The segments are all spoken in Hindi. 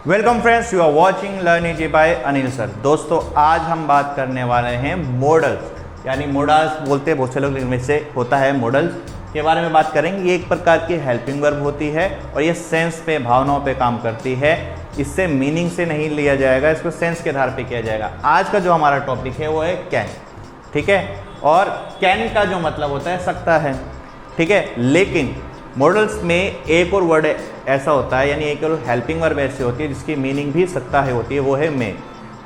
Welcome friends, you are watching learn easy by Anil sir. दोस्तों, आज हम बात करने वाले हैं मॉडल्स, यानी मॉडल्स बोलते हैं बहुत से लोग, लेकिन से होता है मॉडल्स के बारे में बात करेंगे। ये एक प्रकार की हेल्पिंग वर्ब होती है और ये सेंस पे, भावनाओं पे काम करती है। इससे मीनिंग से नहीं लिया जाएगा, इसको सेंस के आधार पे किया जाएगा। आज का जो हमारा टॉपिक है वो है कैन, ठीक है। और कैन का जो मतलब होता है सकता है, ठीक है। लेकिन मॉडल्स में एक और वर्ड ऐसा होता है, यानी एक और हेल्पिंग वर्ब ऐसी होती है जिसकी मीनिंग भी सकता है होती है, वो है मे।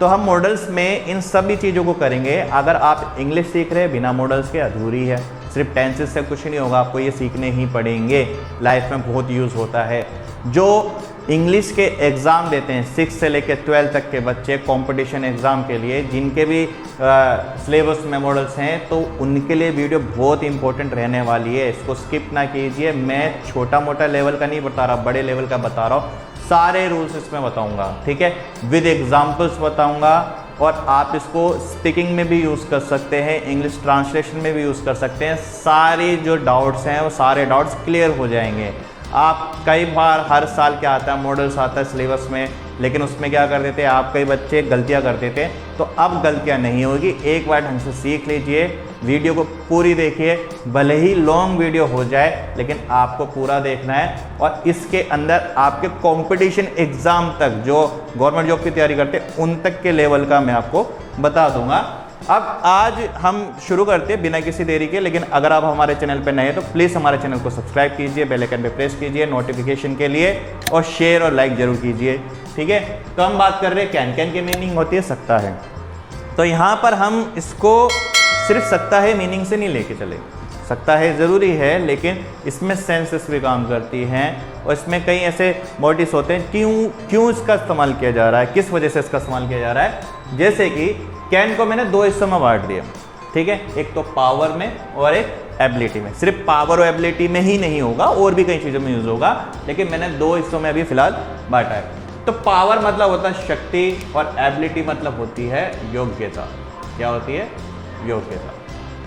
तो हम मॉडल्स में इन सभी चीज़ों को करेंगे। अगर आप इंग्लिश सीख रहे हैं बिना मॉडल्स के अधूरी है, सिर्फ टेंसेस से कुछ नहीं होगा, आपको ये सीखने ही पड़ेंगे। लाइफ में बहुत यूज़ होता है। जो इंग्लिश के एग्ज़ाम देते हैं 6 से लेकर 12 तक के बच्चे कंपटीशन एग्ज़ाम के लिए, जिनके भी सिलेबस में मॉडल्स हैं, तो उनके लिए वीडियो बहुत इंपॉर्टेंट रहने वाली है। इसको स्किप ना कीजिए। मैं छोटा मोटा लेवल का नहीं बता रहा, बड़े लेवल का बता रहा हूँ। सारे रूल्स इसमें बताऊंगा, ठीक है, विद एग्जाम्पल्स बताऊंगा। और आप इसको स्पीकिंग में भी यूज़ कर सकते हैं, इंग्लिश ट्रांसलेशन में भी यूज़ कर सकते हैं। सारे जो डाउट्स हैं वो सारे डाउट्स क्लियर हो जाएंगे। आप कई बार हर साल क्या आता है, मॉडल्स आता है सिलेबस में, लेकिन उसमें क्या कर देते हैं आप, कई बच्चे गलतियां करते थे। तो अब गलतियां नहीं होगी। एक बार ढंग से सीख लीजिए, वीडियो को पूरी देखिए। भले ही लॉन्ग वीडियो हो जाए, लेकिन आपको पूरा देखना है। और इसके अंदर आपके कंपटीशन एग्ज़ाम तक, जो गवर्नमेंट जॉब की तैयारी करते हैं उन तक के लेवल का मैं आपको बता दूंगा। अब आज हम शुरू करते हैं बिना किसी देरी के। लेकिन अगर आप हमारे चैनल पर नए हैं तो प्लीज़ हमारे चैनल को सब्सक्राइब कीजिए, बेल आइकन पे प्रेस कीजिए नोटिफिकेशन के लिए, और शेयर और लाइक जरूर कीजिए, ठीक है। तो हम बात कर रहे हैं कैन। कैन की मीनिंग होती है सकता है। तो यहाँ पर हम इसको सिर्फ सकता है मीनिंग से नहीं लेके चले। सकता है ज़रूरी है, लेकिन इसमें सेंसेस भी काम करती हैं और इसमें कई ऐसे मोटिव्स होते हैं क्यों इसका इस्तेमाल किया जा रहा है, किस वजह से इसका इस्तेमाल किया जा रहा है। जैसे कि कैन को मैंने दो हिस्सों में बांट दिया, ठीक है। एक तो पावर में और एक एबिलिटी में। सिर्फ पावर और एबिलिटी में ही नहीं होगा, और भी कई चीज़ों में यूज़ होगा, लेकिन मैंने दो हिस्सों में अभी फिलहाल बांटा है। तो पावर मतलब होता है शक्ति, और एबिलिटी मतलब होती है योग्यता। क्या होती है? योग्यता,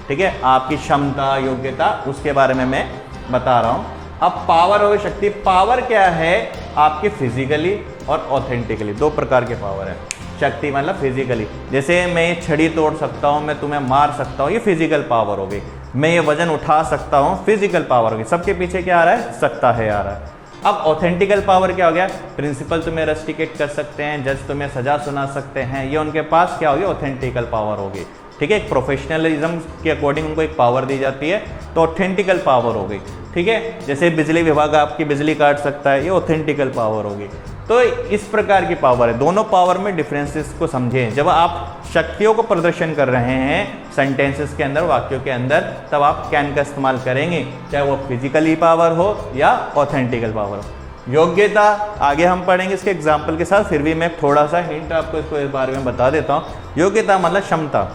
ठीक है। आपकी क्षमता, योग्यता, उसके बारे में मैं बता रहा हूँ। अब पावर और शक्ति, पावर क्या है? आपकी फिजिकली और ऑथेंटिकली, दो प्रकार के पावर है। शक्ति मतलब फिजिकली, जैसे मैं छड़ी तोड़ सकता हूँ, मैं तुम्हें मार सकता हूँ, ये फिजिकल पावर हो गई। मैं ये वजन उठा सकता हूँ, फिजिकल पावर हो गई। सबके पीछे क्या आ रहा है? सकता है आ रहा है। अब ऑथेंटिकल पावर क्या हो गया? प्रिंसिपल तुम्हें रस्टिकेट कर सकते हैं, जज तुम्हें सजा सुना सकते हैं, ये उनके पास क्या होगी? ऑथेंटिकल पावर होगी, ठीक है। एक प्रोफेशनलिज्म के अकॉर्डिंग उनको एक पावर दी जाती है, तो ऑथेंटिकल पावर हो गई, ठीक है। जैसे बिजली विभाग आपकी बिजली काट सकता है, ये ऑथेंटिकल पावर होगी। तो इस प्रकार की पावर है। दोनों पावर में डिफरेंसेस को समझें। जब आप शक्तियों को प्रदर्शन कर रहे हैं सेंटेंसेस के अंदर, वाक्यों के अंदर, तब आप कैन का इस्तेमाल करेंगे, चाहे वो फिजिकली पावर हो या ऑथेंटिकल पावर हो। योग्यता आगे हम पढ़ेंगे इसके एग्जाम्पल के साथ, फिर भी मैं थोड़ा सा हिंट आपको इसको इस बारे में बता देता हूँ। योग्यता मतलब क्षमता।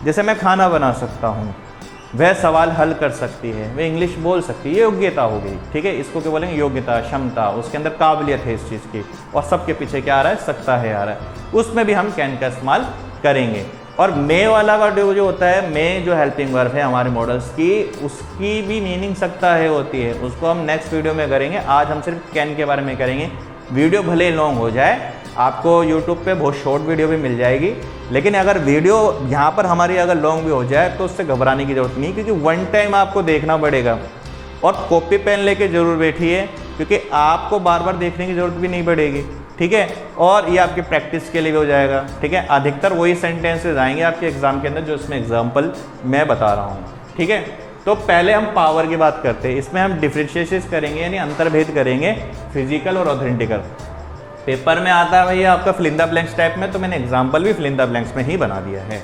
जैसे मैं खाना बना सकता हूँ, वह सवाल हल कर सकती है, वह इंग्लिश बोल सकती है, ये योग्यता हो गई, ठीक है। इसको क्या बोलेंगे? योग्यता, क्षमता। उसके अंदर काबिलियत है इस चीज़ की, और सबके पीछे क्या आ रहा है? सकता है आ रहा है। उसमें भी हम कैन का इस्तेमाल करेंगे। और मे वाला वर्ड जो होता है, मे जो हेल्पिंग वर्ब है हमारे मॉडल्स की, उसकी भी मीनिंग सकता है होती है। उसको हम नेक्स्ट वीडियो में करेंगे। आज हम सिर्फ कैन के बारे में करेंगे। वीडियो भले लॉन्ग हो जाए, आपको YouTube पे बहुत शॉर्ट वीडियो भी मिल जाएगी, लेकिन अगर वीडियो यहाँ पर हमारी अगर लॉन्ग भी हो जाए तो उससे घबराने की ज़रूरत नहीं, क्योंकि वन टाइम आपको देखना पड़ेगा। और कॉपी पेन लेके ज़रूर बैठिए, क्योंकि आपको बार बार देखने की ज़रूरत भी नहीं पड़ेगी, ठीक है। और ये आपकी प्रैक्टिस के लिए भी हो जाएगा, ठीक है। अधिकतर वही सेंटेंसेज आएंगे आपके एग्जाम के अंदर जो इसमें एग्जाम्पल मैं बता रहा हूँ, ठीक है। तो पहले हम पावर की बात करते हैं। इसमें हम डिफ्रेंशिएशन करेंगे, यानी अंतर्भेद करेंगे फिजिकल और ऑथेंटिकल। पेपर में आता है भैया आपका fill in the blanks type में, तो मैंने एग्जाम्पल भी फिल इन द ब्लैंक्स में ही बना दिया है।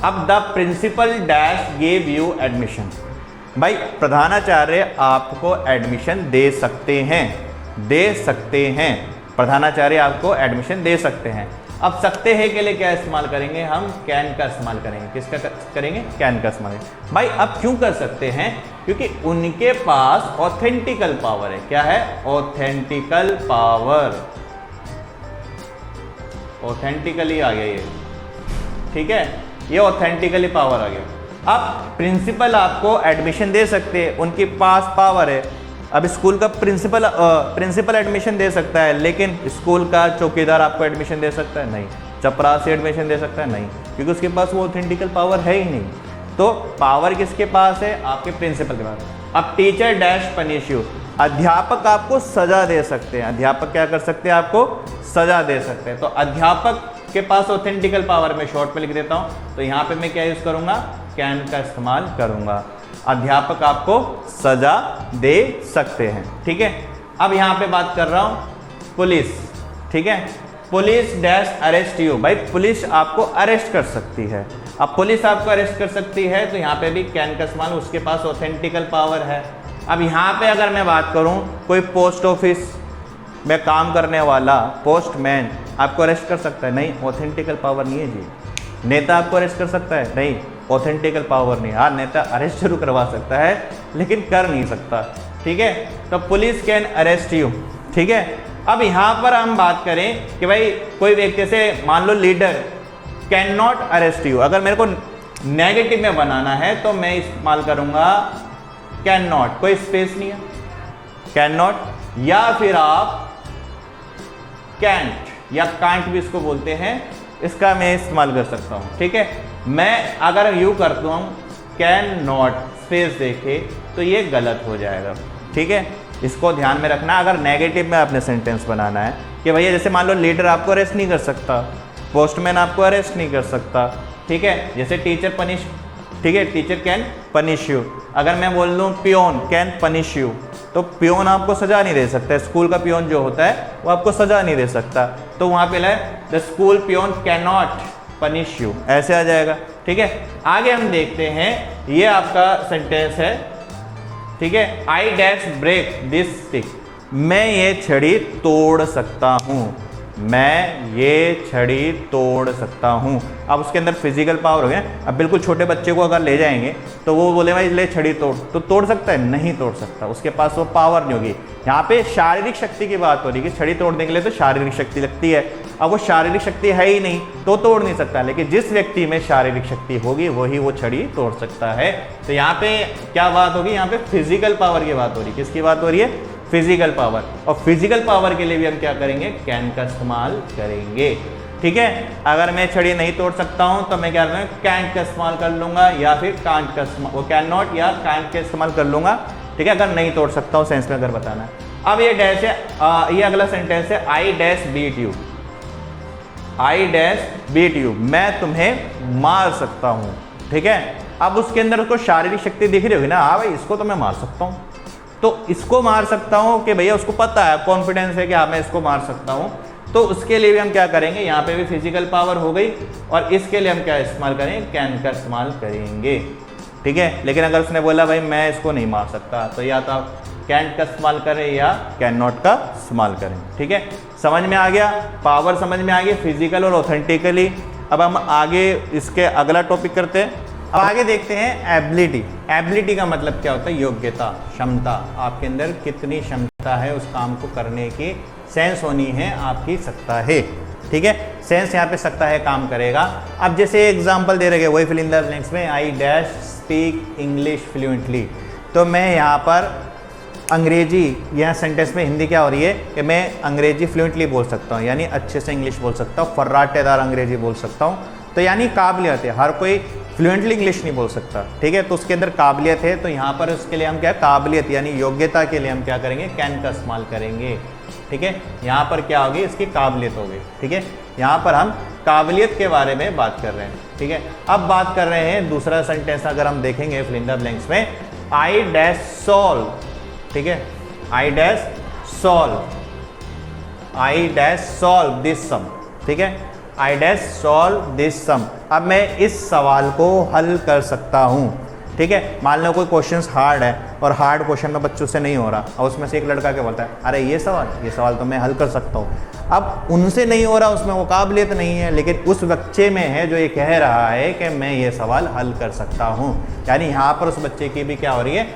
अब the principal dash gave you admission. भाई प्रधानाचार्य आपको एडमिशन दे सकते हैं, दे सकते हैं। प्रधानाचार्य आपको एडमिशन दे सकते हैं। अब सकते हैं के लिए क्या इस्तेमाल करेंगे? हम कैन का इस्तेमाल करेंगे। किसका करेंगे? कैन का इस्तेमाल। भाई अब क्यों कर सकते हैं? क्योंकि उनके पास ऑथेंटिकल पावर है। क्या है? ऑथेंटिकल पावर। ऑथेंटिकली आ गया ये, ठीक है। ये ऑथेंटिकली पावर आ गया। अब प्रिंसिपल आपको एडमिशन दे सकते हैं, उनके पास पावर है। अब स्कूल का प्रिंसिपल एडमिशन दे सकता है, लेकिन स्कूल का चौकीदार आपको एडमिशन दे सकता है? नहीं। चपरासी एडमिशन दे सकता है? नहीं, क्योंकि उसके पास वो ऑथेंटिकल पावर है ही नहीं। तो पावर किसके पास है? आपके प्रिंसिपल के पास। अब टीचर डैश पनिश यू, अध्यापक आपको सजा दे सकते हैं। अध्यापक क्या कर सकते हैं? आपको सजा दे सकते हैं। तो अध्यापक के पास ऑथेंटिकल पावर, में शॉर्ट में लिख देता हूं, तो यहां पे मैं क्या यूज करूंगा? कैन का इस्तेमाल करूंगा। अध्यापक आपको सजा दे सकते हैं, ठीक है। अब यहां पे बात कर रहा हूं पुलिस, ठीक है। पुलिस डैश अरेस्ट यू, भाई पुलिस आपको अरेस्ट कर सकती है। अब पुलिस आपको अरेस्ट कर सकती है तो यहाँ पे भी कैन का इस्तेमाल, उसके पास ऑथेंटिकल पावर है। अब यहाँ पे अगर मैं बात करूँ, कोई पोस्ट ऑफिस में काम करने वाला पोस्टमैन आपको अरेस्ट कर सकता है? नहीं, ऑथेंटिकल पावर नहीं है जी। नेता आपको अरेस्ट कर सकता है? नहीं, ऑथेंटिकल पावर नहीं। हाँ, नेता अरेस्ट जरूर करवा सकता है लेकिन कर नहीं सकता, ठीक है। तो पुलिस कैन अरेस्ट यू, ठीक है। अब यहाँ पर हम बात करें कि भाई कोई व्यक्ति से, मान लो leader can not arrest you, अगर मेरे को नेगेटिव में बनाना है तो मैं इस्तेमाल करूंगा कैन नॉट, कोई स्पेस नहीं है, कैन नॉट, या फिर आप कैंट या कांट भी इसको बोलते हैं, इसका मैं इस्तेमाल कर सकता हूं, ठीक है। मैं अगर यू करता हूं कैन नॉट स्पेस देखे तो ये गलत हो जाएगा, ठीक है। इसको ध्यान में रखना अगर नेगेटिव में आपने सेंटेंस बनाना है कि भैया जैसे मान लो लीडर आपको अरेस्ट नहीं कर सकता, पोस्टमैन आपको अरेस्ट नहीं कर सकता, ठीक है। जैसे टीचर पनिश, ठीक है, टीचर कैन पनिश यू। अगर मैं बोल दूं पियोन कैन पनिश यू, तो पियोन आपको सजा नहीं दे सकता। स्कूल का पियोन जो होता है वो आपको सजा नहीं दे सकता, तो वहां पे the school peon can not punish you, ऐसे आ जाएगा, ठीक है। आगे हम देखते हैं, ये आपका सेंटेंस है, ठीक है। I dash break this stick, मैं ये छड़ी तोड़ सकता हूं, मैं ये छड़ी तोड़ सकता हूं। अब उसके अंदर फिजिकल पावर हो गया। अब बिल्कुल छोटे बच्चे को अगर ले जाएंगे तो वो बोले भाई ले छड़ी तोड़, तो तोड़ सकता है? नहीं तोड़ सकता, उसके पास वो पावर नहीं होगी। यहाँ पे शारीरिक शक्ति की बात हो रही है कि छड़ी तोड़ने के लिए तो शारीरिक शक्ति लगती है। अब वो शारीरिक शक्ति है ही नहीं तो तोड़ नहीं सकता, लेकिन जिस व्यक्ति में शारीरिक शक्ति होगी वही वो छड़ी तोड़ सकता है। तो यहाँ पे क्या बात होगी? यहाँ पे फिजिकल पावर की बात हो रही है। किसकी बात हो रही है? Physical power. और फिजिकल पावर के लिए भी हम क्या करेंगे? कैन का इस्तेमाल करेंगे, ठीक है। अगर मैं छड़ी नहीं तोड़ सकता हूं तो मैं क्या करूँगा? कैन का इस्तेमाल कर लूंगा, या फिर कांट का इस्तेमाल, वो कैन नॉट या कांट का इस्तेमाल कर लूंगा, ठीक है। अगर नहीं तोड़ सकता हूं सेंस में अगर बताना है। अब ये डैश है, ये अगला सेंटेंस है, I dash beat you, I dash beat you, मैं तुम्हें मार सकता हूं, ठीक है। अब उसके अंदर उसको शारीरिक शक्ति दिख रही होगी ना, हाँ भाई इसको तो मैं मार सकता हूं, तो इसको मार सकता हूं कि भैया उसको पता है, कॉन्फिडेंस है कि हाँ मैं इसको मार सकता हूं। तो उसके लिए भी हम क्या करेंगे? यहाँ पे भी फिजिकल पावर हो गई, और इसके लिए हम क्या इस्तेमाल करेंगे? कैन का इस्तेमाल करेंगे, ठीक है। लेकिन अगर उसने बोला भाई मैं इसको नहीं मार सकता, तो या तो आप कैन का इस्तेमाल करें या कैन नॉट का इस्तेमाल करें, ठीक है। समझ में आ गया? पावर समझ में आ गई, फिजिकल और ऑथेंटिकली। अब हम आगे इसके अगला टॉपिक करते हैं। अब आगे देखते हैं एबिलिटी। एबिलिटी का मतलब क्या होता है? योग्यता, क्षमता। आपके अंदर कितनी क्षमता है उस काम को करने की, सेंस होनी है, आपकी सत्ता है, ठीक है। सेंस यहाँ पे सकता है काम करेगा। अब जैसे एग्जांपल दे रखे वही फिल इन द ब्लैंक्स में, I dash speak English fluently, तो मैं यहाँ पर अंग्रेजी, यहाँ सेंटेंस में हिंदी क्या हो रही है कि मैं अंग्रेजी फ्लुएंटली बोल सकता हूँ, यानी अच्छे से इंग्लिश बोल सकता हूँ, फर्राटेदार अंग्रेजी बोल सकता हूँ। तो यानी काबिलियत है, हर कोई फ्लुएंटली इंग्लिश नहीं बोल सकता, ठीक है। तो उसके अंदर काबिलियत है, तो यहाँ पर उसके लिए हम क्या, काबिलियत यानी योग्यता के लिए हम क्या करेंगे? कैन का इस्तेमाल करेंगे, ठीक है। यहाँ पर क्या होगी? इसकी काबिलियत होगी, ठीक है। यहाँ पर हम काबिलियत के बारे में बात कर रहे हैं, ठीक है। अब बात कर रहे हैं दूसरा सेंटेंस, अगर हम देखेंगे फिल इन द ब्लैंक्स में, आई डैश सॉल्व, ठीक है, I dash solve, I dash solve this sum, ठीक है, I dash solve this sum. अब मैं इस सवाल को हल कर सकता हूँ, ठीक है। मान लो कोई क्वेश्चन हार्ड है और हार्ड क्वेश्चन में बच्चों से नहीं हो रहा, और उसमें से एक लड़का क्या बोलता है, अरे ये सवाल तो मैं हल कर सकता हूँ। अब उनसे नहीं हो रहा, उसमें वो काबिलियत नहीं है, लेकिन उस बच्चे में है जो ये कह रहा है कि मैं ये सवाल हल कर सकता हूँ, यानी यहाँ पर उस बच्चे की भी क्या हो रही है?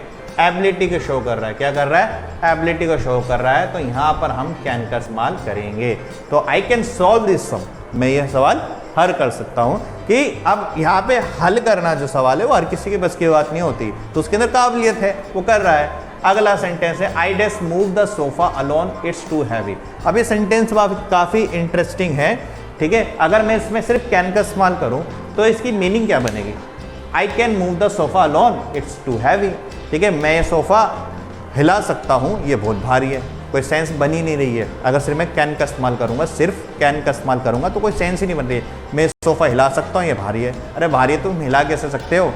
एबिलिटी को शो कर रहा है। क्या कर रहा है? एबिलिटी को शो कर रहा है। तो यहाँ पर हम कैन का इस्तेमाल करेंगे। तो आई कैन सॉल्व दिस सम, मैं यह सवाल हल कर सकता हूँ। कि अब यहाँ पे हल करना जो सवाल है वो हर किसी के बस की बात नहीं होती, तो उसके अंदर काबिलियत है, वो कर रहा है। अगला सेंटेंस है I dash move the sofa alone it's too heavy. अब ये सेंटेंस काफ़ी इंटरेस्टिंग है, ठीक है। अगर मैं इसमें सिर्फ कैन का इस्तेमाल करूं तो इसकी मीनिंग क्या बनेगी? I can move the sofa alone it's too heavy, ठीक है। मैं ये सोफ़ा हिला सकता हूं, ये बहुत भारी है। कोई सेंस बनी नहीं रही है। अगर सिर्फ मैं कैन का इस्तेमाल करूंगा, सिर्फ कैन का इस्तेमाल करूंगा तो कोई सेंस ही नहीं बन रही है। मैं सोफ़ा हिला सकता हूँ, ये भारी है। अरे भारी है, तुम हिला कैसे सकते हो?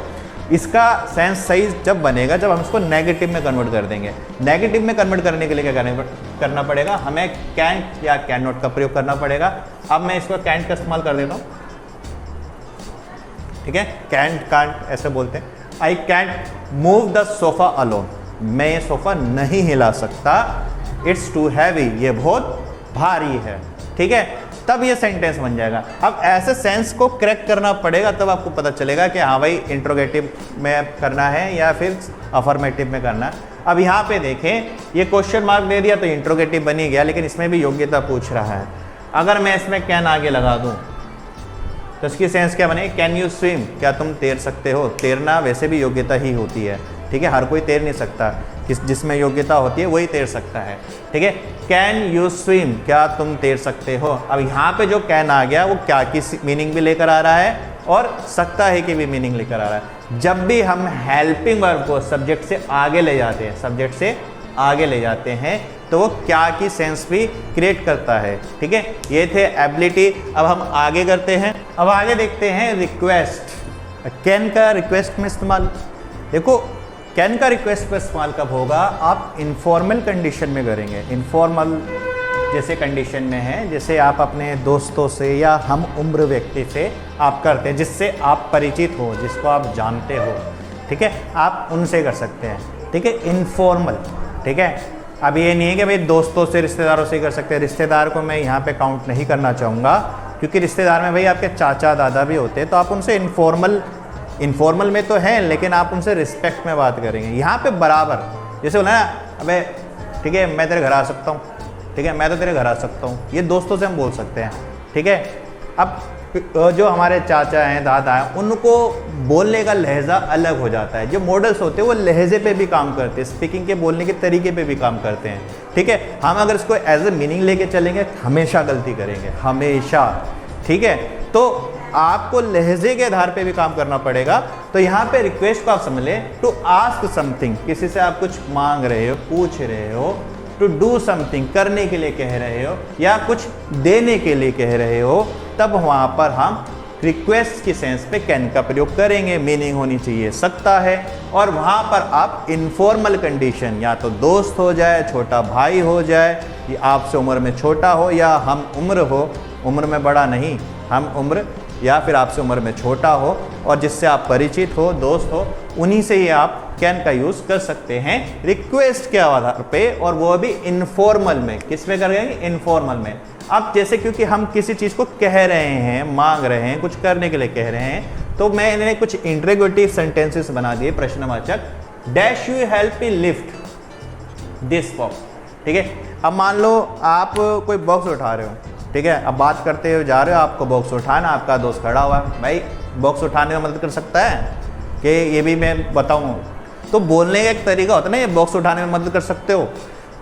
इसका सेंस सही जब बनेगा जब हम इसको नेगेटिव में कन्वर्ट कर देंगे। नेगेटिव में कन्वर्ट करने के लिए क्या करना पड़ेगा? हमें कैंट या कैन नॉट का प्रयोग करना पड़ेगा। अब मैं इसको कैंट का इस्तेमाल कर देता हूँ, ठीक है। कैंट कांट ऐसे बोलते हैं। I can't move the sofa alone, मैं ये सोफा नहीं हिला सकता। इट्स टू हैवी, ये बहुत भारी है, ठीक है। तब ये सेंटेंस बन जाएगा। अब ऐसे सेंस को क्रैक करना पड़ेगा, तब आपको पता चलेगा कि हाँ भाई इंट्रोगेटिव में करना है या फिर अफर्मेटिव में करना है। अब यहाँ पे देखें, ये क्वेश्चन मार्क दे दिया तो इंट्रोगेटिव बन ही गया, लेकिन इसमें भी योग्यता पूछ रहा है। अगर मैं इसमें कैन आगे लगा दूँ तो इसकी सेंस क्या बने? कैन यू स्विम, क्या तुम तैर सकते हो? तैरना वैसे भी योग्यता ही होती है, ठीक है। हर कोई तैर नहीं सकता, जिसमें योग्यता होती है वही तैर सकता है, ठीक है। कैन यू स्विम, क्या तुम तैर सकते हो? अब यहाँ पे जो कैन आ गया वो क्या की मीनिंग भी लेकर आ रहा है और सकता है कि भी मीनिंग लेकर आ रहा है। जब भी हम हेल्पिंग वर्ब को सब्जेक्ट से आगे ले जाते हैं, सब्जेक्ट से आगे ले जाते हैं, तो वो क्या की सेंस भी क्रिएट करता है, ठीक है। ये थे एबिलिटी। अब हम आगे करते हैं। अब आगे देखते हैं रिक्वेस्ट। कैन का रिक्वेस्ट में इस्तेमाल, देखो कैन का रिक्वेस्ट पर इस्तेमाल कब होगा? आप इनफॉर्मल कंडीशन में करेंगे। इनफॉर्मल जैसे कंडीशन में है, जैसे आप अपने दोस्तों से या हम उम्र व्यक्ति से आप करते हैं, जिससे आप परिचित हो, जिसको आप जानते हो, ठीक है। आप उनसे कर सकते हैं, ठीक है। इनफॉर्मल, ठीक है। अब ये नहीं है कि भाई दोस्तों से, रिश्तेदारों से कर सकते हैं। रिश्तेदार को मैं यहाँ पे काउंट नहीं करना चाहूँगा, क्योंकि रिश्तेदार में भाई आपके चाचा दादा भी होते हैं, तो आप उनसे इनफॉर्मल में तो हैं, लेकिन आप उनसे रिस्पेक्ट में बात करेंगे। यहाँ पे बराबर, जैसे बोला ना, अबे ठीक है मैं तेरे घर आ सकता हूँ, ठीक है, मैं तो तेरे घर आ सकता हूँ, ये दोस्तों से हम बोल सकते हैं, ठीक है। अब जो हमारे चाचा हैं, दादा हैं, उनको बोलने का लहजा अलग हो जाता है। जो मॉडल्स होते हैं वो लहजे पे भी काम करते हैं, स्पीकिंग के बोलने के तरीके पे भी काम करते हैं, ठीक है। हम अगर इसको एज ए मीनिंग लेके चलेंगे, हमेशा गलती करेंगे, हमेशा, ठीक है। तो आपको लहजे के आधार पे भी काम करना पड़ेगा। तो यहाँ पे रिक्वेस्ट को आप समझ लें, टू आस्क समथिंग, किसी से आप कुछ मांग रहे हो, पूछ रहे हो। टू डू समथिंग, करने के लिए कह रहे हो, या कुछ देने के लिए कह रहे हो, तब वहाँ पर हम रिक्वेस्ट की सेंस पे कैन का प्रयोग करेंगे। मीनिंग होनी चाहिए सकता है। और वहाँ पर आप इनफॉर्मल कंडीशन, या तो दोस्त हो जाए, छोटा भाई हो जाए, या आपसे उम्र में छोटा हो, या हम उम्र हो, उम्र में बड़ा नहीं, हम उम्र, या फिर आपसे उम्र में छोटा हो और जिससे आप परिचित हो, दोस्त हो, उन्हीं से ही आप कैन का यूज़ कर सकते हैं रिक्वेस्ट के आधार पे, और वो भी इनफॉर्मल में। किस में करेंगे? इनफॉर्मल में। अब जैसे क्योंकि हम किसी चीज़ को कह रहे हैं, मांग रहे हैं, कुछ करने के लिए कह रहे हैं, तो मैंने कुछ इंट्रोगेटिव सेंटेंसेस बना दिए, प्रश्नवाचक। Dash you help me lift this box, ठीक है। अब मान लो आप कोई बॉक्स उठा रहे हो, ठीक है। अब बात करते हुए जा रहे हो, आपको बॉक्स उठाना, आपका दोस्त खड़ा हुआ है, भाई बॉक्स उठाने में मदद कर सकता है कि ये भी मैं बताऊँ? तो बोलने का एक तरीका होता है ना, ये बॉक्स उठाने में मदद कर सकते हो,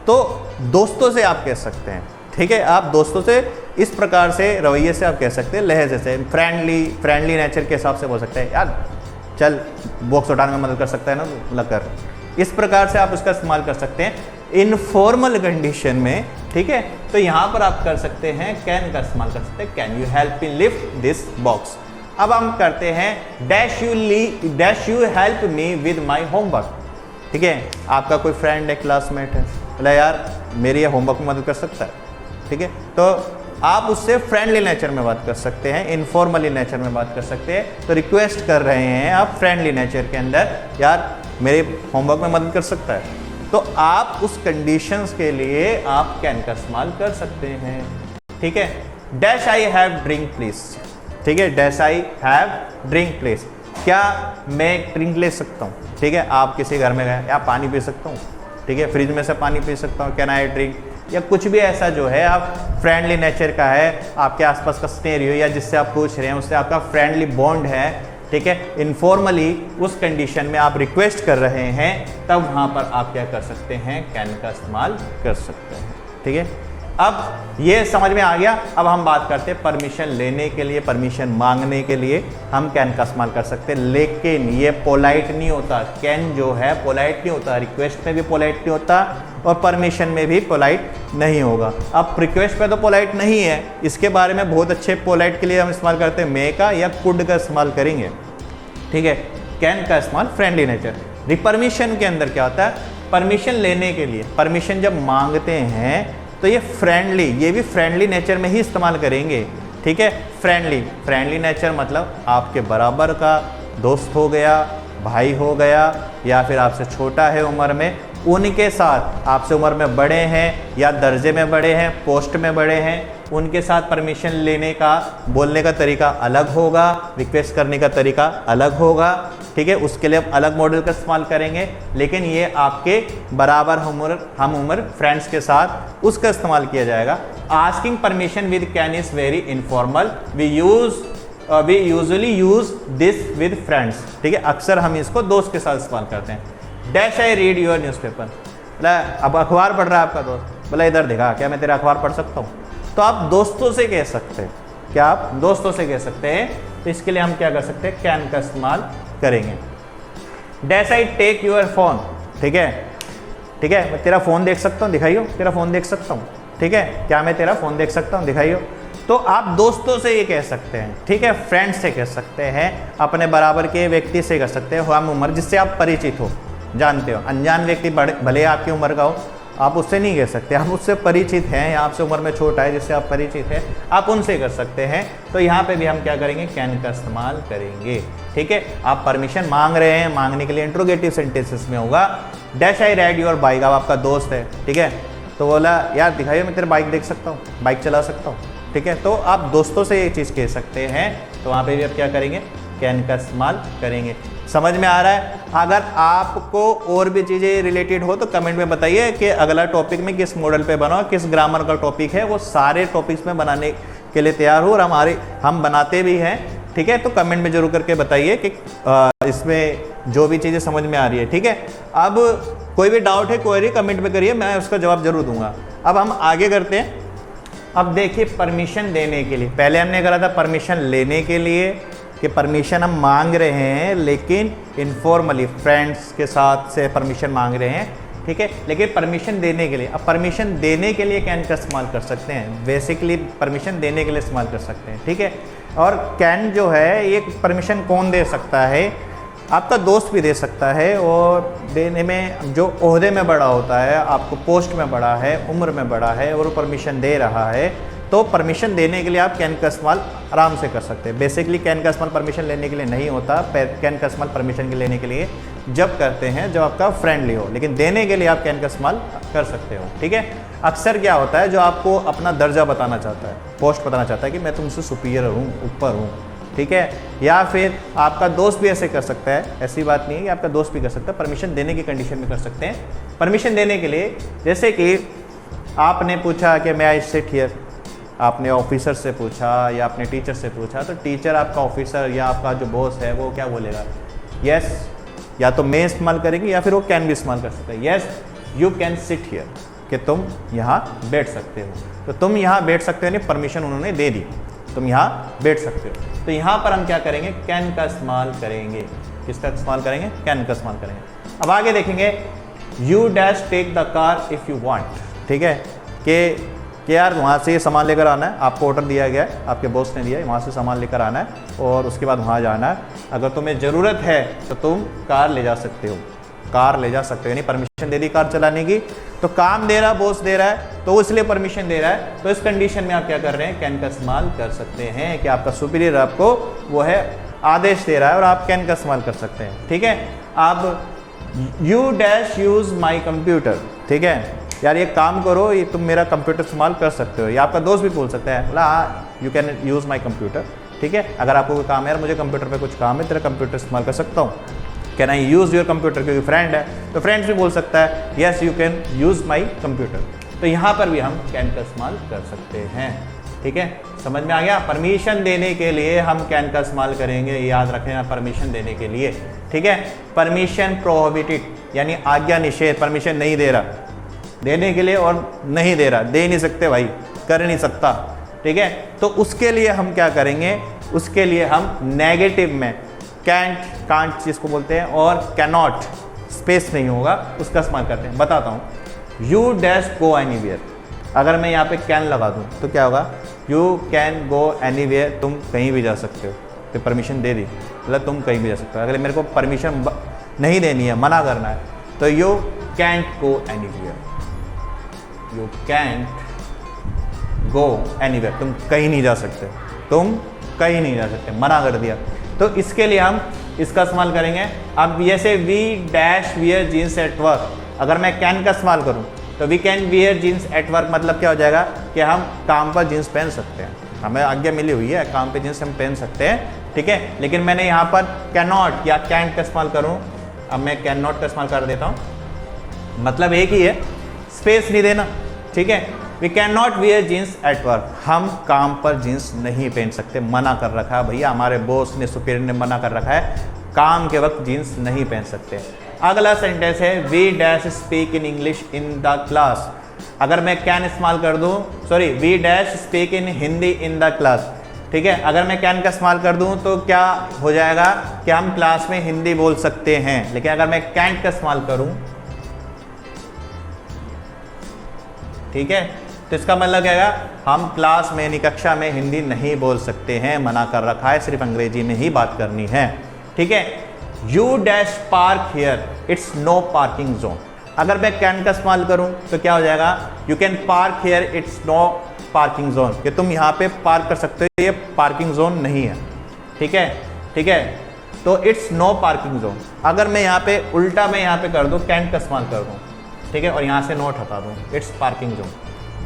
तो दोस्तों से आप कह सकते हैं, ठीक है। आप दोस्तों से इस प्रकार से, रवैये से आप कह सकते हैं, लहजे से, फ्रेंडली नेचर के हिसाब से बोल सकते हैं, यार चल बॉक्स उठाने में मदद कर सकता है ना, लकर। इस प्रकार से आप उसका इस्तेमाल कर सकते हैं इनफॉर्मल कंडीशन में, ठीक है। तो यहाँ पर आप कर सकते हैं कैन का इस्तेमाल कर सकते हैं, can you help me lift this box. अब हम करते हैं dash you help me with my homework, ठीक है। आपका कोई फ्रेंड है, क्लासमेट है, बोला यार मेरी ये होमवर्क में मदद कर सकता है, ठीक है। तो आप उससे फ्रेंडली नेचर में बात कर सकते हैं, इनफॉर्मली नेचर में बात कर सकते हैं। तो रिक्वेस्ट कर रहे हैं आप फ्रेंडली नेचर के अंदर, यार मेरे होमवर्क में मदद कर सकता है, तो आप उस कंडीशंस के लिए आप कैन का इस्तेमाल कर सकते हैं, ठीक है। Dash I have drink please, ठीक है। Dash I have drink please, क्या मैं ड्रिंक ले सकता हूँ, ठीक है। आप किसी घर में गए, या पानी पी सकता हूँ, ठीक है, फ्रिज में से पानी पी सकता हूँ, कैन आई ड्रिंक, या कुछ भी ऐसा जो है आप फ्रेंडली नेचर का है, आपके आसपास का सिनेरियो या जिससे आप पूछ रहे हैं उससे आपका फ्रेंडली बॉन्ड है, ठीक है, इनफॉर्मली उस कंडीशन में आप रिक्वेस्ट कर रहे हैं, तब वहां पर आप क्या कर सकते हैं, कैन का इस्तेमाल कर सकते हैं। ठीक है, अब ये समझ में आ गया। अब हम बात करते हैं परमिशन लेने के लिए, परमिशन मांगने के लिए हम कैन का इस्तेमाल कर सकते हैं, लेकिन ये पोलाइट नहीं होता। कैन जो है पोलाइट नहीं होता, रिक्वेस्ट में भी पोलाइट नहीं होता और परमिशन में भी पोलाइट नहीं होगा। अब रिक्वेस्ट में तो पोलाइट नहीं है, इसके बारे में बहुत अच्छे पोलाइट के लिए हम इस्तेमाल करते हैं मे का या कुड का इस्तेमाल करेंगे। ठीक है, कैन का इस्तेमाल फ्रेंडली नेचर। परमिशन के अंदर क्या होता है, परमिशन लेने के लिए, परमिशन जब मांगते हैं तो ये फ्रेंडली, ये भी फ्रेंडली नेचर में ही इस्तेमाल करेंगे। ठीक है, फ्रेंडली नेचर मतलब आपके बराबर का दोस्त हो गया, भाई हो गया, या फिर आपसे छोटा है उम्र में, उनके साथ आपसे उम्र में बड़े हैं या दर्जे में बड़े हैं, पोस्ट में बड़े हैं, उनके साथ परमिशन लेने का, बोलने का तरीका अलग होगा, रिक्वेस्ट करने का तरीका अलग होगा। ठीक है, उसके लिए अलग मॉडल का इस्तेमाल करेंगे, लेकिन ये आपके बराबर हम उम्र फ्रेंड्स के साथ उसका इस्तेमाल किया जाएगा। Asking permission with can is very informal, we usually use this with friends. ठीक है, अक्सर हम इसको दोस्त के साथ इस्तेमाल करते हैं। Dash I read your newspaper, बोला अब अखबार पढ़ रहा है आपका दोस्त, बोला इधर देखा क्या मैं तेरा अखबार पढ़ सकता हूँ, तो आप दोस्तों से कह सकते हैं, क्या आप दोस्तों से कह सकते हैं, तो इसके लिए हम क्या कर सकते हैं, कैन का इस्तेमाल करेंगे। Dash I take your phone, ठीक है, ठीक है, मैं तेरा फ़ोन देख सकता हूँ, दिखाइयो, तेरा फ़ोन देख सकता हूँ, ठीक है, क्या मैं तेरा फ़ोन देख सकता हूँ, दिखाइयो। तो आप दोस्तों से ये कह सकते हैं, ठीक है, फ्रेंड्स से कह सकते हैं, अपने बराबर के व्यक्ति से कह सकते हैं, हम उम्र जिससे आप परिचित हो, जानते हो। अनजान व्यक्ति भले आपकी उम्र का हो, आप उससे नहीं कह सकते, आप उससे परिचित हैं या आपसे उम्र में छोटा है जिससे आप परिचित हैं, आप उनसे कर सकते हैं। तो यहाँ पे भी हम क्या करेंगे, कैन का इस्तेमाल करेंगे। ठीक है, आप परमिशन मांग रहे हैं, मांगने के लिए इंट्रोगेटिव सेंटेंसेस में होगा। Dash I ride your bike, अब आपका दोस्त है, ठीक है, तो बोला यार दिखाइए मैं तेरा बाइक देख सकता हूँ, बाइक चला सकता हूँ। ठीक है, तो आप दोस्तों से ये चीज़ कह सकते हैं, तो वहाँ पे भी आप क्या करेंगे, कैन का इस्तेमाल करेंगे। समझ में आ रहा है? अगर आपको और भी चीज़ें रिलेटेड हो तो कमेंट में बताइए कि अगला टॉपिक में किस मॉडल पे बनाओ, किस ग्रामर का टॉपिक है, वो सारे टॉपिक्स में बनाने के लिए तैयार हो और हम बनाते भी हैं। ठीक है, तो कमेंट में जरूर करके बताइए कि इसमें जो भी चीज़ें समझ में आ रही है। ठीक है, अब कोई भी डाउट है, क्वेरी कमेंट में करिए, मैं उसका जवाब जरूर दूंगा। अब हम आगे करते हैं। अब देखिए, परमिशन देने के लिए, पहले हमने करा था परमिशन लेने के लिए कि परमिशन हम मांग रहे हैं, लेकिन इनफॉर्मली फ्रेंड्स के साथ से परमिशन मांग रहे हैं। ठीक है, लेकिन परमिशन देने के लिए, अब परमिशन देने के लिए कैन का इस्तेमाल कर सकते हैं, बेसिकली परमिशन देने के लिए इस्तेमाल कर सकते हैं। ठीक है, और कैन जो है ये परमिशन कौन दे सकता है, आपका दोस्त भी दे सकता है, और देने में जो ओहदे में बड़ा होता है, आपको पोस्ट में बड़ा है, उम्र में बड़ा है और वो परमिशन दे रहा है, तो परमिशन देने के लिए आप कैन का इस्तेमाल आराम से कर सकते हैं। बेसिकली कैन का इस्तेमाल परमिशन लेने के लिए नहीं होता, कैन का इस्तेमाल परमिशन के लेने के लिए जब करते हैं जब आपका फ्रेंडली हो, लेकिन देने के लिए आप कैन का इस्तेमाल कर सकते हो। ठीक है, अक्सर क्या होता है, जो आपको अपना दर्जा बताना चाहता है, पोस्ट बताना चाहता है कि मैं तुमसे सुपीरियर हूँ, ऊपर हूँ, ठीक है, या फिर आपका दोस्त भी ऐसे कर सकता है, ऐसी बात नहीं है कि आपका दोस्त भी कर सकता है, परमिशन देने की कंडीशन में कर सकते हैं। परमिशन देने के लिए, जैसे कि आपने पूछा कि मैं आई सिट हियर, आपने ऑफिसर से पूछा या अपने टीचर से पूछा, तो टीचर आपका ऑफिसर या आपका जो बॉस है वो क्या बोलेगा, यस, या तो मैं इस्तेमाल करेंगे या फिर वो कैन भी इस्तेमाल कर सकता है, yes you can sit here, कि तुम यहाँ बैठ सकते हो। तो तुम यहाँ बैठ सकते हो, यानी परमिशन उन्होंने दे दी, तुम यहाँ बैठ सकते हो। तो यहाँ पर हम क्या करेंगे, कैन का इस्तेमाल करेंगे। किसका इस्तेमाल करेंगे, कैन का इस्तेमाल करेंगे। अब आगे देखेंगे, you dash take the car if you want. ठीक है, कि यार वहाँ से ये सामान लेकर आना है, आपको ऑर्डर दिया गया है, आपके बॉस ने दिया है, वहाँ से सामान लेकर आना है और उसके बाद वहाँ जाना है। अगर तुम्हें ज़रूरत है तो तुम कार ले जा सकते हो, कार ले जा सकते हो, यानी परमिशन दे दी कार चलाने की। तो काम दे रहा, बॉस दे रहा है, तो इसलिए परमिशन दे रहा है, तो इस कंडीशन में आप क्या कर रहे हैं, कैन का इस्तेमाल कर सकते हैं कि आपका सुपीरियर आपको वो है आदेश दे रहा है और आप कैन का इस्तेमाल कर सकते हैं। ठीक है, आप you dash use my computer, ठीक है, यार ये काम करो, ये तुम मेरा कंप्यूटर इस्तेमाल कर सकते हो, या आपका दोस्त भी बोल सकता है, बोला हाँ you can use my computer. ठीक है, अगर आपको कोई काम है, यार मुझे कंप्यूटर पे कुछ काम है, तेरा कंप्यूटर इस्तेमाल कर सकता हूँ, can I use your computer, क्योंकि फ्रेंड है तो फ्रेंड्स भी बोल सकता है yes you can use my computer. तो यहाँ पर भी हम कैन का इस्तेमाल कर सकते हैं। ठीक है, समझ में आ गया। परमिशन देने के लिए हम कैन का इस्तेमाल करेंगे, याद रखना, परमिशन देने के लिए, ठीक है। परमिशन प्रोहिबिटेड यानी आज्ञा निषेध, परमिशन नहीं दे रहा देने के लिए और नहीं दे रहा, दे नहीं सकते भाई, कर नहीं सकता, ठीक है। तो उसके लिए हम क्या करेंगे, उसके लिए हम नेगेटिव में कैंट, कांट जिसको बोलते हैं, और कैनॉट स्पेस नहीं होगा उसका इस्तेमाल करते हैं। बताता हूँ, यू डैश गो एनीवेयर, अगर मैं यहाँ पे कैन लगा दूँ तो क्या होगा, यू कैन गो एनीवेयर, तुम कहीं भी जा सकते हो, तो परमिशन दे दी मतलब तुम कहीं भी जा सकते हो। अगर मेरे को परमिशन नहीं देनी है, मना करना है, तो you can't go anywhere, you can't go anywhere, तुम कहीं नहीं जा सकते, तुम कहीं नहीं जा सकते, मना कर दिया। तो इसके लिए हम इसका इस्तेमाल करेंगे। अब जैसे we dash wear jeans at work, अगर मैं कैन का इस्तेमाल करूं तो we can wear jeans at work, मतलब क्या हो जाएगा कि हम काम पर जीन्स पहन सकते हैं, हमें आज्ञा मिली हुई है, काम पे जीन्स हम पहन सकते हैं, ठीक है। लेकिन मैंने यहाँ पर कैन नॉट या कैंट का इस्तेमाल करूँ, अब मैं कैन नॉट का इस्तेमाल कर देता हूँ, मतलब एक ही है, स्पेस नहीं देना, ठीक है। We can not wear jeans at work, हम काम पर जीन्स नहीं पहन सकते, मना कर रखा है भैया, हमारे बॉस ने, सुपीरियर ने मना कर रखा है, काम के वक्त जीन्स नहीं पहन सकते। अगला सेंटेंस है we dash speak in English in the class, अगर मैं कैन इस्तेमाल कर दूं, sorry we dash speak in Hindi in the class, ठीक है। अगर मैं कैन का इस्तेमाल कर दूं तो क्या हो जाएगा कि हम क्लास में हिंदी बोल सकते हैं। लेकिन अगर मैं कैंट का इस्तेमाल करूं, ठीक है, तो इसका मतलब क्या है, हम क्लास में यानी कक्षा में हिंदी नहीं बोल सकते हैं, मना कर रखा है, सिर्फ अंग्रेजी में ही बात करनी है, ठीक है। You dash park here, it's no parking zone, अगर मैं कैन का इस्तेमाल करूं तो क्या हो जाएगा, you can park here, it's no parking zone, कि तुम यहाँ पे पार्क कर सकते हो, ये पार्किंग जोन नहीं है, ठीक है, ठीक है। तो इट्स नो पार्किंग जोन, अगर मैं यहाँ पे उल्टा मैं यहाँ पे कर दूँ, कैन का इस्तेमाल कर दूँ, ठीक है, और यहाँ से नोट हटा दूँ, इट्स पार्किंग जोन,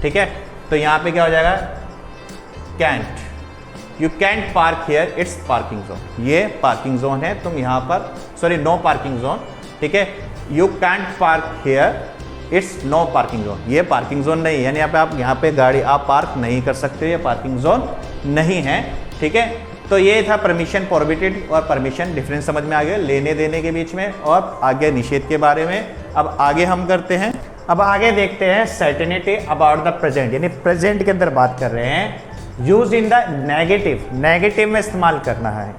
ठीक है। तो यहाँ पे क्या हो जाएगा, can't, you can't park here, it's parking zone, ये पार्किंग जोन है, तुम यहाँ पर, सॉरी नो पार्किंग जोन, ठीक है। You can't park here, it's no parking zone, ये पार्किंग जोन नहीं है, यानी यहाँ पे गाड़ी आप पार्क नहीं कर सकते, ये पार्किंग जोन नहीं है, ठीक है। तो ये था परमिशन प्रोहिबिटेड और परमिशन, डिफरेंस समझ में आ गया लेने देने के बीच में, और आगे निषेध के बारे में। अब आगे हम करते हैं, अब आगे देखते हैं सर्टेनिटी अबाउट द प्रेजेंट, यानी प्रेजेंट के अंदर बात कर रहे हैं। Use in the negative, negative में इस्तेमाल करना है,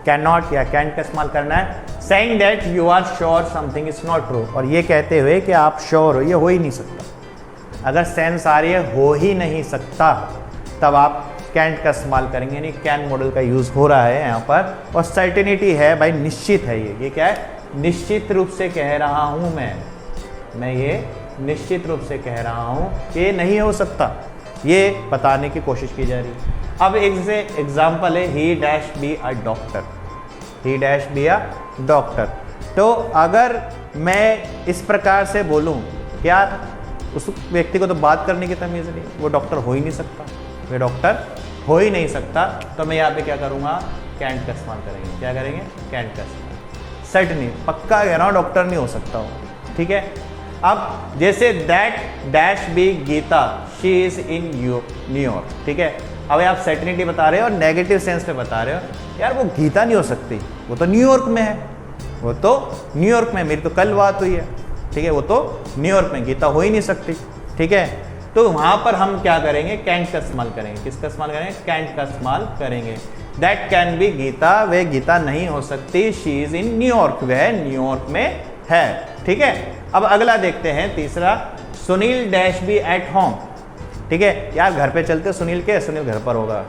कैन नॉट या कैंट का इस्तेमाल करना है। Saying that you are sure something is not true, और ये कहते हुए कि आप श्योर हो, ये हो ही नहीं सकता, अगर सेंस आ रही है हो ही नहीं सकता, तब आप कैंट का इस्तेमाल करेंगे, यानी कैन मॉडल का यूज़ हो रहा है यहाँ पर। और सर्टेनिटी है भाई, निश्चित है, ये क्या है, निश्चित रूप से कह रहा हूँ मैं ये निश्चित रूप से कह रहा हूँ कि ये नहीं हो सकता, ये बताने की कोशिश की जा रही है। अब एक जैसे एग्जाम्पल है, ही dash be a doctor, he dash be a doctor. तो अगर मैं इस प्रकार से बोलूँ कि यार उस व्यक्ति को तो बात करने की तमीज़ नहीं, वो डॉक्टर हो ही नहीं सकता, वे डॉक्टर हो ही नहीं सकता, तो मैं यहाँ पे क्या करूँगा, कैंट का इस्तेमाल करेंगे, क्या करेंगे, कैंट का इस्तेमाल। सर्टनी, पक्का कह रहा हूँ डॉक्टर नहीं हो सकता हो, ठीक है। अब जैसे that dash be Geeta, she is in New York, ठीक है। अब आप सर्टेनिटी बता रहे हो और नेगेटिव सेंस में बता रहे हो, यार वो गीता नहीं हो सकती, वो तो न्यूयॉर्क में है, वो तो न्यूयॉर्क में, मेरी तो कल बात हुई है, ठीक है, वो तो न्यूयॉर्क में, गीता हो ही नहीं सकती, ठीक है। तो वहाँ पर हम क्या करेंगे, कैंट का इस्तेमाल करेंगे, किसका इस्तेमाल करेंगे, कैंट का इस्तेमाल करेंगे। दैट कैन बी गीता, वह गीता नहीं हो सकती, शी इज इन न्यूयॉर्क, वह न्यूयॉर्क में है, ठीक है। अब अगला देखते हैं तीसरा, Sunil dash be at home, ठीक है। यार घर पे चलते सुनील के, सुनील घर पर होगा,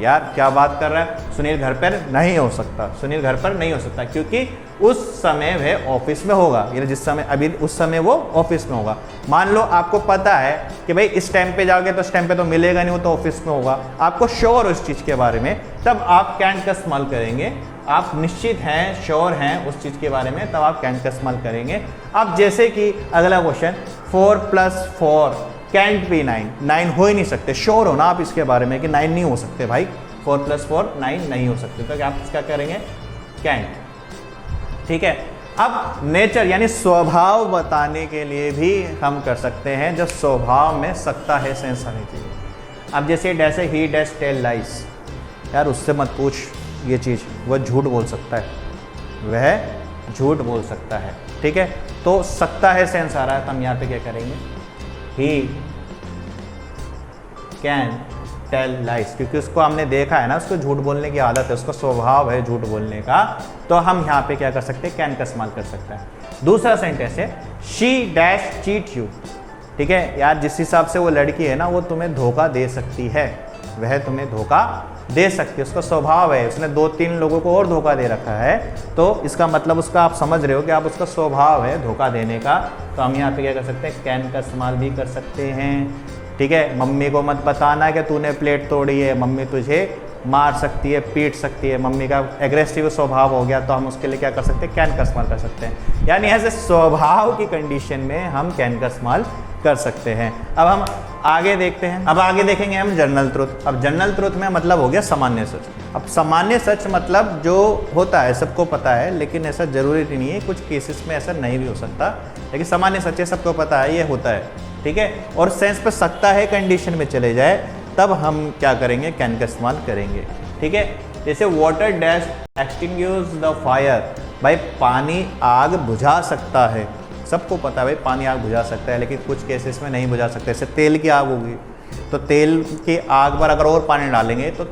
यार क्या बात कर रहा है, सुनील घर पर नहीं हो सकता, सुनील घर पर नहीं हो सकता, क्योंकि उस समय वह ऑफिस में होगा, यानी जिस समय अभी उस समय वो ऑफिस में होगा। मान लो आपको पता है कि भाई इस टाइम पे जाओगे तो इस टाइम पे तो मिलेगा नहीं, वो तो ऑफिस में होगा, आपको श्योर हो इस चीज़ के बारे में, तब आप कैंट का इस्तेमाल करेंगे। आप निश्चित हैं, श्योर हैं उस चीज़ के बारे में, तब आप कैंट का इस्तेमाल करेंगे। अब जैसे कि अगला क्वेश्चन, 4 + 4 कैंट बी 9, 9 हो ही नहीं सकते, श्योर हो ना आप इसके बारे में कि 9 नहीं हो सकते भाई, 4 + 4 9 नहीं हो सकते, तो आप इसका करेंगे कैंट, ठीक है। अब नेचर यानी स्वभाव बताने के लिए भी हम कर सकते हैं, जो स्वभाव में सकता है सेंस आनी चाहिए। अब जैसे डैश है, ही डैश टेल लाइस, यार उससे मत पूछ ये चीज़, वह झूठ बोल सकता है, वह झूठ बोल सकता है। ठीक है, तो सकता है सेंस आ रहा है, तो हम यहाँ पे क्या करेंगे, ही कैन टेल लाइस, क्योंकि उसको हमने देखा है ना, उसको झूठ बोलने की आदत है, उसका स्वभाव है झूठ बोलने का, तो हम यहाँ पे क्या कर सकते हैं, कैन का इस्तेमाल कर सकते हैं। दूसरा सेंटेंस है, शी डैश चीट यू। ठीक है यार, जिस हिसाब से वो लड़की है ना, वो तुम्हें धोखा दे सकती है, वह तुम्हें धोखा दे सकती है, उसका स्वभाव है, उसने 2-3 लोगों को और धोखा दे रखा है, तो इसका मतलब उसका आप समझ रहे हो कि आप उसका स्वभाव है धोखा देने का, तो हम यहाँ पे क्या कर सकते हैं, कैन का इस्तेमाल भी कर सकते हैं। ठीक है, मम्मी को मत बताना कि तूने प्लेट तोड़ी है, मम्मी तुझे मार सकती है, पीट सकती है, मम्मी का एग्रेसिव स्वभाव हो गया, तो हम उसके लिए क्या कर सकते हैं, कैन का इस्तेमाल कर सकते हैं। यानी ऐसे स्वभाव की कंडीशन में हम कैन का इस्तेमाल कर सकते हैं। अब हम आगे देखते हैं, अब आगे देखेंगे हम जनरल ट्रुथ। अब जनरल ट्रुथ में मतलब हो गया सामान्य सच। अब सामान्य सच मतलब जो होता है सबको पता है, लेकिन ऐसा जरूरी नहीं है, कुछ केसेस में ऐसा नहीं भी हो सकता, लेकिन सामान्य सच है, सबको पता है, ये होता है। ठीक है, और सेंस पे सकता है कंडीशन में चले जाए, तब हम क्या करेंगे, कैन का इस्तेमाल करेंगे। ठीक है, जैसे water dash extinguish the fire, भाई पानी आग बुझा सकता है, सबको पता है भाई पानी आग बुझा सकता है, लेकिन कुछ केसेस में नहीं बुझा सकते। जैसे तेल की आग होगी, तो तेल की आग पर अगर और पानी डालेंगे तो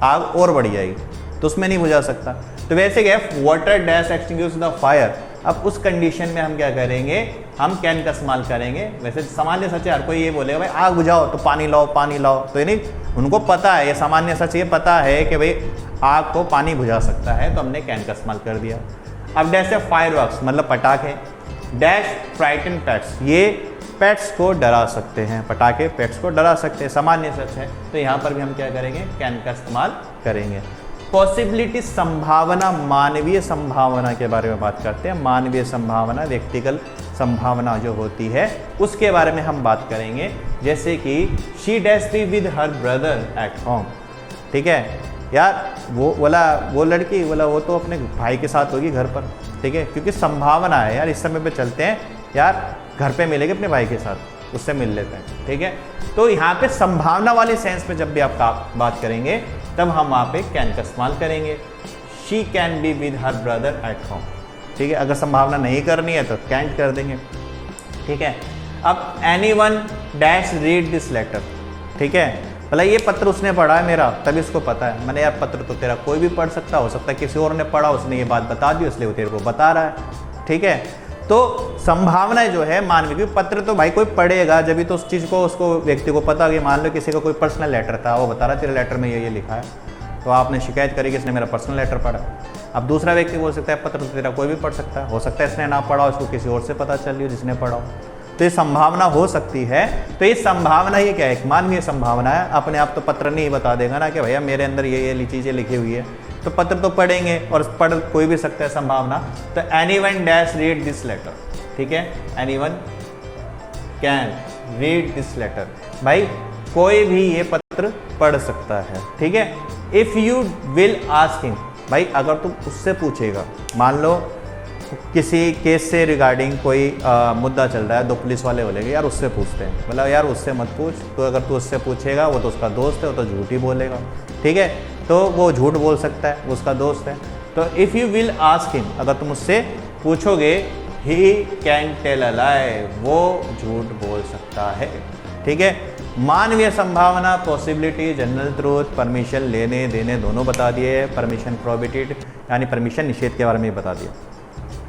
आग और बढ़ जाएगी, तो उसमें नहीं बुझा सकता। तो वैसे क्या, water dash extinguish the fire, अब उस कंडीशन में हम क्या करेंगे, हम कैन का इस्तेमाल करेंगे। वैसे सामान्य सच है, हर कोई ये बोलेगा भाई आग बुझाओ तो पानी लाओ, पानी लाओ, तो ये नहीं, उनको पता है, ये सामान्य सच, ये पता है कि भाई आग को पानी बुझा सकता है, तो हमने कैन का इस्तेमाल कर दिया। अब डैश है फायरवर्क्स, मतलब पटाखे। डैश फ्राइटन पेट्स, ये पेट्स को डरा सकते हैं, पटाखे पेट्स को डरा सकते हैं, सामान्य सच है, तो यहाँ पर भी हम क्या करेंगे, कैन का इस्तेमाल करेंगे। पॉसिबिलिटी, संभावना, मानवीय संभावना के बारे में बात करते हैं। मानवीय संभावना, व्यक्तिगत संभावना जो होती है, उसके बारे में हम बात करेंगे। जैसे कि she dash be with her brother eight home. ठीक है यार, वो लड़की बोला वो तो अपने भाई के साथ होगी घर पर। ठीक है, क्योंकि संभावना है यार, इस समय पे चलते हैं यार, घर पे मिलेंगे अपने भाई के साथ, उससे मिल लेते हैं। ठीक है, तो यहाँ पे संभावना वाले सेंस में जब भी आप बात करेंगे, तब हम वहाँ पे कैन का इस्तेमाल करेंगे। She can be with her brother eight home. ठीक है, अगर संभावना नहीं करनी है तो कैंट कर देंगे। ठीक है, अब anyone dash read this letter. ठीक है, भला ये पत्र उसने पढ़ा है मेरा, तभी उसको पता है। मैंने यार पत्र तो तेरा कोई भी पढ़ सकता, हो सकता है किसी और ने पढ़ा, उसने ये बात बता दी, इसलिए वो तेरे को बता रहा है। ठीक है, तो संभावना जो है मानवीय की, पत्र तो भाई कोई पढ़ेगा जब भी तो उस चीज़ को, उसको व्यक्ति को पता कि मान लो किसी का कोई पर्सनल लेटर था, वो बता रहा तेरे लेटर में ये लिखा है, तो आपने शिकायत करी कि इसने मेरा पर्सनल लेटर पढ़ा। अब दूसरा व्यक्ति बोल सकता है पत्र तो तेरा कोई भी पढ़ सकता है, हो सकता है इसने ना पढ़ा, उसको किसी और से पता चल रही हो जिसने पढ़ा हो, तो ये संभावना हो सकती है। तो ये संभावना ये क्या है, एक मानवीय संभावना है। अपने आप तो पत्र नहीं बता देगा ना कि भैया मेरे अंदर ये चीज़ें लिखी हुई है, तो पत्र तो पढ़ेंगे, और पढ़ कोई भी सकता है संभावना। तो anyone dash read this letter. ठीक है, anyone can read this letter, भाई कोई भी ये पत्र पढ़ सकता है। ठीक है, if you will ask him, भाई अगर तुम उससे पूछेगा, मान लो किसी केस से रिगार्डिंग कोई मुद्दा चल रहा है, दो पुलिस वाले बोलेंगे यार उससे पूछते हैं, मतलब यार उससे मत पूछ, तो अगर तू उससे पूछेगा वो तो उसका दोस्त है, वो तो झूठ ही बोलेगा। ठीक है, तो वो झूठ बोल सकता है, वो उसका दोस्त है। तो if you will ask him, अगर तुम उससे पूछोगे, ही कैन टेल अ लाई, वो झूठ बोल सकता है। ठीक है, मानवीय संभावना, पॉसिबिलिटी, जनरल ट्रूथ, परमिशन लेने देने दोनों बता दिए, परमिशन प्रोहिबिटेड यानी परमिशन निषेध के बारे में बता दिया।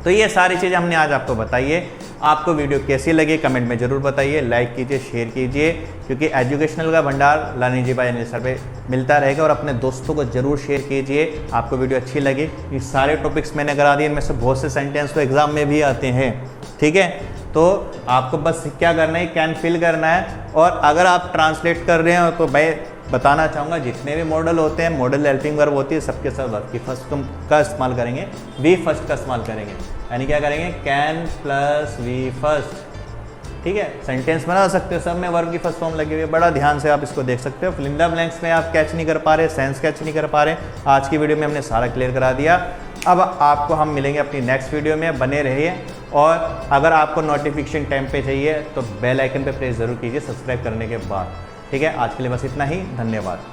तो ये सारी चीज़ें हमने आज आपको बताई है। आपको वीडियो कैसी लगी कमेंट में ज़रूर बताइए, लाइक कीजिए, शेयर कीजिए, क्योंकि एजुकेशनल का भंडार लर्निंग जी बाय अनिल सर पे मिलता रहेगा। और अपने दोस्तों को ज़रूर शेयर कीजिए, आपको वीडियो अच्छी लगी। ये सारे टॉपिक्स मैंने करा दिए, इनमें से बहुत से सेंटेंस तो एग्जाम में भी आते हैं। ठीक है, तो आपको बस क्या करना है, कैन फिल करना है। और अगर आप ट्रांसलेट कर रहे हो तो भाई बताना चाहूँगा, जितने भी मॉडल होते हैं, मॉडल हेल्पिंग वर्ब होती है, सबके सब वर्ब की फर्स्ट का इस्तेमाल करेंगे, वी फर्स्ट का इस्तेमाल करेंगे। यानी क्या करेंगे, कैन प्लस वी फर्स्ट। ठीक है, सेंटेंस बना सकते हो, सब में वर्ब की फर्स्ट फॉर्म लगी हुई है, बड़ा ध्यान से आप इसको देख सकते हो। फिल इन द ब्लैंक्स में आप कैच नहीं कर पा रहे, सेंस कैच नहीं कर पा रहे, आज की वीडियो में हमने सारा क्लियर करा दिया। अब आपको हम मिलेंगे अपनी नेक्स्ट वीडियो में, बने रहिए। और अगर आपको नोटिफिकेशन टाइम पे चाहिए तो बेल आइकन पे प्रेस ज़रूर कीजिए सब्सक्राइब करने के बाद। ठीक है, आज के लिए बस इतना ही, धन्यवाद।